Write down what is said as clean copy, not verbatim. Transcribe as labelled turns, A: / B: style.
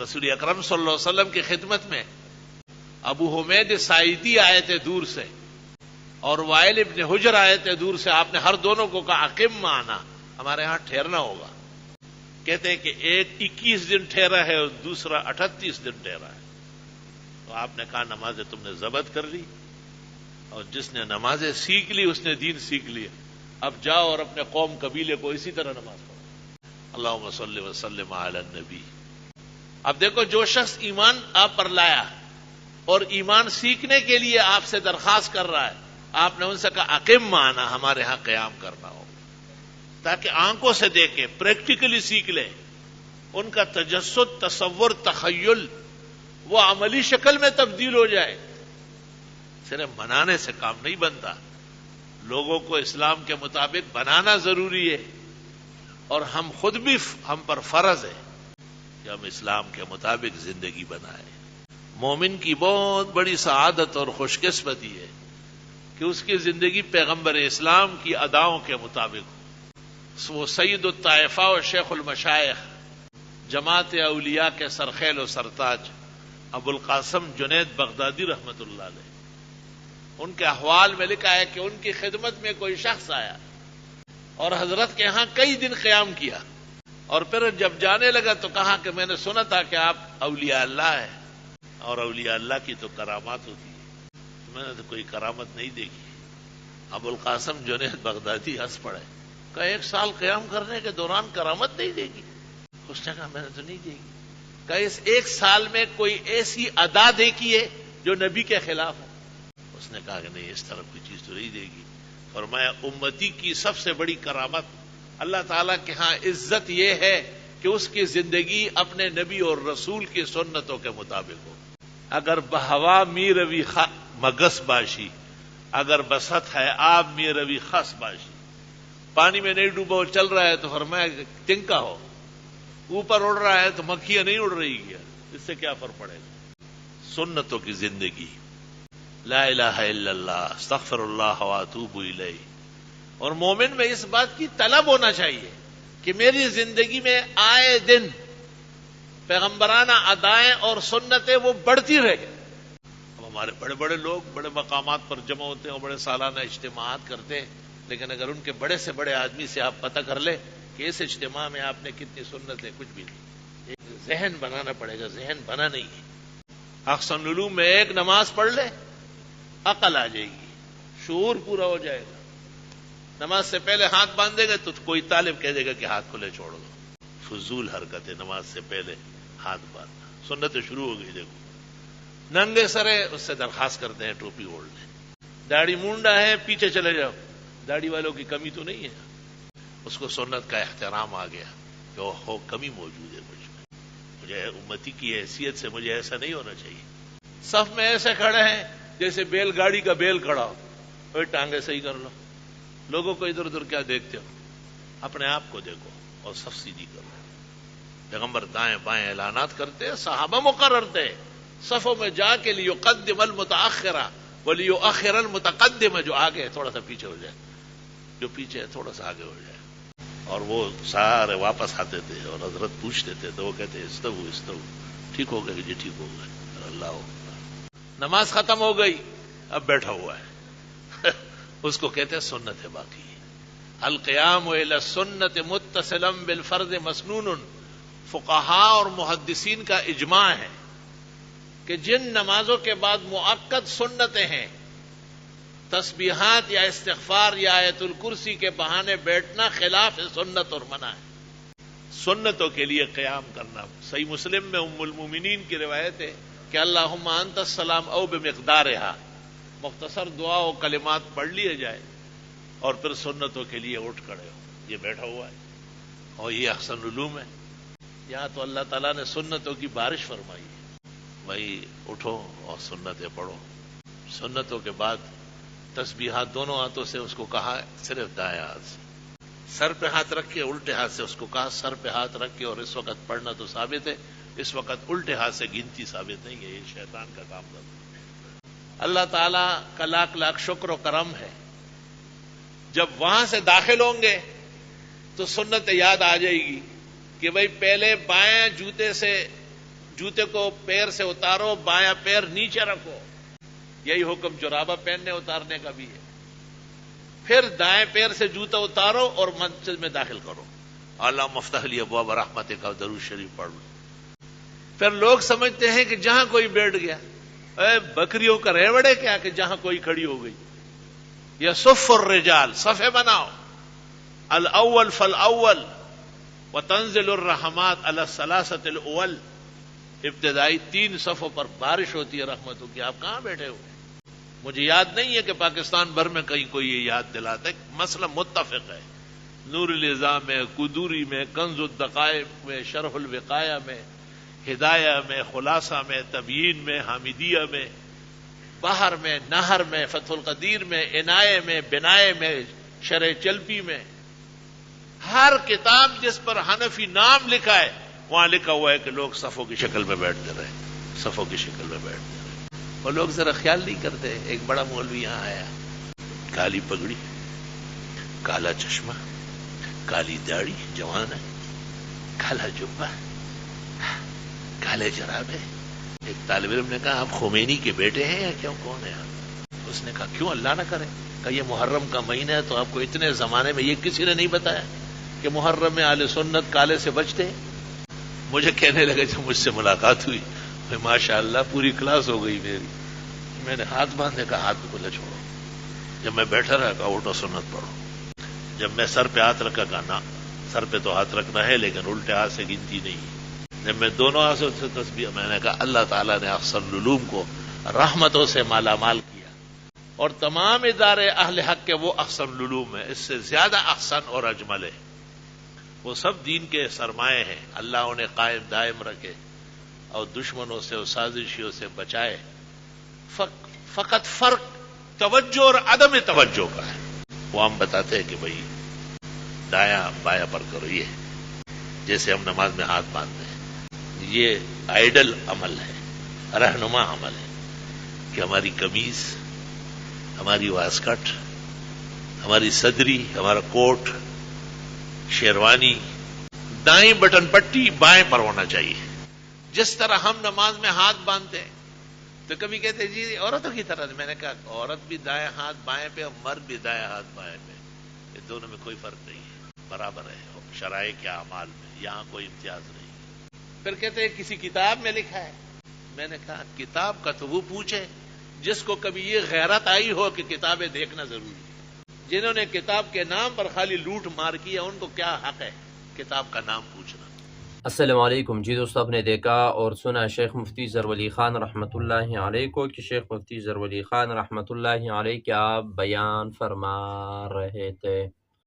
A: رسول اکرم صلی اللہ علیہ وسلم کی خدمت میں ابو حمید ساعدی آئے تھے دور سے اور وائل ابن حجر آئے تھے دور سے. آپ نے ہر دونوں کو کہا اقم معنا, ہمارے ہاں ٹھہرنا ہوگا. کہتے ہیں کہ ایک 21 دن ٹھہرا ہے اور دوسرا 38 دن ٹھہرا ہے. تو آپ نے کہا نمازیں تم نے ضبط کر لی, اور جس نے نمازیں سیکھ لی اس نے دین سیکھ لیا. اب جاؤ اور اپنے قوم قبیلے کو اسی طرح نماز پڑھو. اللہم صلی وسلم علی النبی. اب دیکھو, جو شخص ایمان آپ پر لایا اور ایمان سیکھنے کے لیے آپ سے درخواست کر رہا ہے, آپ نے ان سے کہا اقم معنا, ہمارے ہاں قیام کرنا ہو, تاکہ آنکھوں سے دیکھے, پریکٹیکلی سیکھ لے. ان کا تجسد, تصور, تخیل وہ عملی شکل میں تبدیل ہو جائے. صرف منانے سے کام نہیں بنتا, لوگوں کو اسلام کے مطابق بنانا ضروری ہے, اور ہم خود بھی ہم پر فرض ہے کہ ہم اسلام کے مطابق زندگی بنائیں. مومن کی بہت بڑی سعادت اور خوش قسمتی ہے کہ اس کی زندگی پیغمبر اسلام کی اداؤں کے مطابق ہو. وہ سید الطائفہ و شیخ المشائخ, جماعت اولیاء کے سرخیل و سرتاج ابو القاسم جنید بغدادی رحمت اللہ علیہ, ان کے احوال میں لکھا ہے کہ ان کی خدمت میں کوئی شخص آیا اور حضرت کے ہاں کئی دن قیام کیا, اور پھر جب جانے لگا تو کہا کہ میں نے سنا تھا کہ آپ اولیاء اللہ ہیں, اور اولیاء اللہ کی تو کرامات ہوتی ہے, میں نے تو کوئی کرامت نہیں دیکھی. ابو القاسم جنید بغدادی ہنس پڑے, کہ 1 سال قیام کرنے کے دوران کرامت نہیں دے گی؟ اس نے کہا میں نے تو نہیں دیکھی. کہ اس 1 سال میں کوئی ایسی ادا دیکھی ہے جو نبی کے خلاف ہو؟ اس نے کہا کہ نہیں, اس طرح کوئی چیز تو نہیں دے گی. فرمایا امتی کی سب سے بڑی کرامت اللہ تعالیٰ کے ہاں عزت یہ ہے کہ اس کی زندگی اپنے نبی اور رسول کی سنتوں کے مطابق ہو. اگر بہوا می روی مگس باشی, اگر بست ہے آب می روی خس باشی. پانی میں نہیں ڈوبا, چل رہا ہے تو فرمایا تنکا ہو, اوپر اڑ رہا ہے تو مکھیاں نہیں اڑ رہی ہے, اس سے کیا فرق پڑے گا. سنتوں کی زندگی, لا الہ الا اللہ, استغفر اللہ واتوب الیہ. اور مومن میں اس بات کی طلب ہونا چاہیے کہ میری زندگی میں آئے دن پیغمبرانہ ادائیں اور سنتیں وہ بڑھتی رہے. اب ہمارے بڑے بڑے لوگ بڑے مقامات پر جمع ہوتے ہیں اور بڑے سالانہ اجتماعات کرتے ہیں, لیکن اگر ان کے بڑے سے بڑے آدمی سے آپ پتہ کر لیں کہ اس اجتماع میں آپ نے کتنی سنتیں, کچھ بھی نہیں. ایک ذہن بنانا پڑے گا, ذہن بنا نہیں ہے. احسن العلوم میں ایک نماز پڑھ لے, عقل آ جائے گی, شعور پورا ہو جائے گا. نماز سے پہلے ہاتھ باندھے گا تو کوئی طالب کہہ دے گا کہ ہاتھ کھلے چھوڑ دو. فضول حرکت ہے نماز سے پہلے ہاتھ باندھنا. سنت شروع ہو گئی. دیکھو, ننگے سرے اس سے درخواست کرتے ہیں ٹوپی اوڑھ لیں. داڑھی مونڈا ہے, پیچھے چلے جاؤ, داڑھی والوں کی کمی تو نہیں ہے. اس کو سنت کا احترام آ گیا کہ وہ کمی موجود ہے مجھ میں, مجھے امتی کی حیثیت سے مجھے ایسا نہیں ہونا چاہیے. صف میں ایسے کھڑے ہیں جیسے بیل گاڑی کا بیل کھڑا ہو, کوئی ٹانگیں صحیح کر لو. لوگوں کو ادھر ادھر کیا دیکھتے ہو, اپنے آپ کو دیکھو اور صف سیدھی کرو. پیغمبر دائیں بائیں اعلانات کرتے, صحابہ مقرر تھے صفوں میں جا کے لیقدم المتاخرہ ولیؤخر المتقدم, جو آگے ہے تھوڑا سا پیچھے ہو جائے, جو پیچھے ہے تھوڑا سا آگے ہو جائے. اور وہ سارے واپس آتے تھے اور حضرت پوچھتے تھے تو وہ کہتے استو, ٹھیک ہو گئے جی, ٹھیک ہو گئے, اللہ ہو. نماز ختم ہو گئی, اب بیٹھا ہوا ہے, اس کو کہتے ہیں سنت ہے باقی. القیام الی السنت متصلا بالفرض مسنون. فقہاء اور محدثین کا اجماع ہے کہ جن نمازوں کے بعد مؤکد سنتیں ہیں, تسبیحات یا استغفار یا آیت الکرسی کے بہانے بیٹھنا خلاف سنت اور منع ہے. سنتوں کے لیے قیام کرنا. صحیح مسلم میں ام المومنین کی روایت ہے کہ اللہم انت السلام او بمقدارہا, مختصر دعا و کلمات پڑھ لیے جائے اور پھر سنتوں کے لیے اٹھ کھڑے ہو. یہ بیٹھا ہوا ہے اور یہ احسن علوم ہے. یہاں تو اللہ تعالیٰ نے سنتوں کی بارش فرمائی ہے. بھائی اٹھو اور سنتیں پڑھو. سنتوں کے بعد تسبیحات دونوں ہاتھوں سے, اس کو کہا صرف دائیں ہاتھ سے. سر پہ ہاتھ رکھ کے الٹے ہاتھ سے, اس کو کہا سر پہ ہاتھ رکھ کے. اور اس وقت پڑھنا تو ثابت ہے, اس وقت الٹے ہاتھ سے گنتی ثابت نہیں ہے, یہ شیطان کا کام کرتا ہے. اللہ تعالیٰ کا لاکھ لاکھ شکر و کرم ہے, جب وہاں سے داخل ہوں گے تو سنت یاد آ جائے گی کہ بھائی پہلے بائیں جوتے سے جوتے کو پیر سے اتارو، بایاں پیر نیچے رکھو، یہی حکم جرابہ پہننے اتارنے کا بھی ہے۔ پھر دائیں پیر سے جوتا اتارو اور مسجد میں داخل کرو، اللہم افتح لی ابواب رحمتک کا درود شریف پڑھ لو۔ پھر لوگ سمجھتے ہیں کہ جہاں کوئی بیٹھ گیا، اے بکریوں کا ریوڑے کیا کہ جہاں کوئی کھڑی ہو گئی، یا صف الرجال، صفے بناؤ، الاول فالاول وتنزل الرحمات علی الثلاثه الاول، ابتدائی 3 صفوں پر بارش ہوتی ہے رحمتوں کی، آپ کہاں بیٹھے ہو؟ مجھے یاد نہیں ہے کہ پاکستان بھر میں کہیں کوئی یہ یاد دلاتا ہے، مسئلہ متفق ہے، نور النظام میں، قدوری میں، کنز الدقائق میں، شرح الوقایہ میں، ہدایہ میں، خلاصہ میں، تبیین میں، حامدیہ میں، بحر میں، نہر میں، فتح القدیر میں، عنایہ میں، بنایہ میں، شرح چلپی میں، ہر کتاب جس پر حنفی نام لکھا ہے وہاں لکھا ہوا ہے کہ لوگ صفوں کی شکل میں بیٹھتے رہے، صفوں کی شکل میں بیٹھتے رہے۔ اور لوگ ذرا خیال نہیں کرتے۔ ایک بڑا مولوی یہاں آیا، کالی پگڑی، کالا چشمہ، کالی داڑھی، جوان ہے، کالا جبہ، کالے جرابے۔ ایک طالب علم نے کہا آپ خمینی کے بیٹے ہیں یا کیوں، کون ہے آپ؟ اس نے کہا کیوں، اللہ نہ کرے، کہ یہ محرم کا مہینہ ہے تو آپ کو اتنے زمانے میں یہ کسی نے نہیں بتایا کہ محرم میں اہل سنت کالے سے بچتے ہیں؟ مجھے کہنے لگے جب مجھ سے ملاقات ہوئی، ماشاء اللہ پوری کلاس ہو گئی میری، میں نے ہاتھ باندھے، کہا ہاتھ کو لے چھوڑو۔ جب میں بیٹھا رہا کہا اٹھو سنت پڑھو۔ جب میں سر پہ ہاتھ رکھا کہا نہ، سر پہ تو ہاتھ رکھنا ہے لیکن الٹے ہاتھ سے گنتی نہیں۔ جب میں دونوں ہاتھوں سے تسبیح، میں نے کہا اللہ تعالیٰ نے احسن العلوم کو رحمتوں سے مالا مال کیا، اور تمام ادارے اہل حق کے وہ احسن العلوم ہے، اس سے زیادہ احسن اور اجمل ہے۔ وہ سب دین کے سرمایے ہیں، اللہ انہیں قائم دائم رکھے اور دشمنوں سے اور سازشیوں سے بچائے۔ فقط فرق توجہ اور عدم توجہ کا ہے۔ وہ ہم بتاتے ہیں کہ بھئی دایاں بایاں پر کرو، یہ جیسے ہم نماز میں ہاتھ باندھتے ہیں، یہ آئیڈل عمل ہے، رہنما عمل ہے کہ ہماری قمیض، ہماری واسکٹ، ہماری صدری، ہمارا کوٹ، شیروانی دائیں بٹن پٹی بائیں پر ہونا چاہیے۔ جس طرح ہم نماز میں ہاتھ باندھتے ہیں تو کبھی کہتے ہیں جی عورتوں کی طرح، میں نے کہا عورت بھی دائیں ہاتھ بائیں پہ اور مرد بھی دائیں ہاتھ بائیں پہ، یہ دونوں میں کوئی فرق نہیں ہے، برابر ہے شرائع کے اعمال میں، یہاں کوئی امتیاز نہیں۔ پھر کہتے ہیں کسی کتاب میں لکھا ہے، میں نے کہا کتاب کا تو وہ پوچھے جس کو کبھی یہ غیرت آئی ہو کہ کتابیں دیکھنا ضروری ہے۔ جنہوں نے کتاب کے نام پر خالی لوٹ مار کیا ان کو کیا حق ہے کتاب کا نام پوچھنا؟
B: السلام علیکم جی دوستو، آپ نے دیکھا اور سنا شیخ مفتی ظہور ولی خان رحمۃ اللہ علیہ کو کہ شیخ مفتی ظہور ولی خان رحمۃ اللہ علیہ کیا بیان فرما رہے تھے۔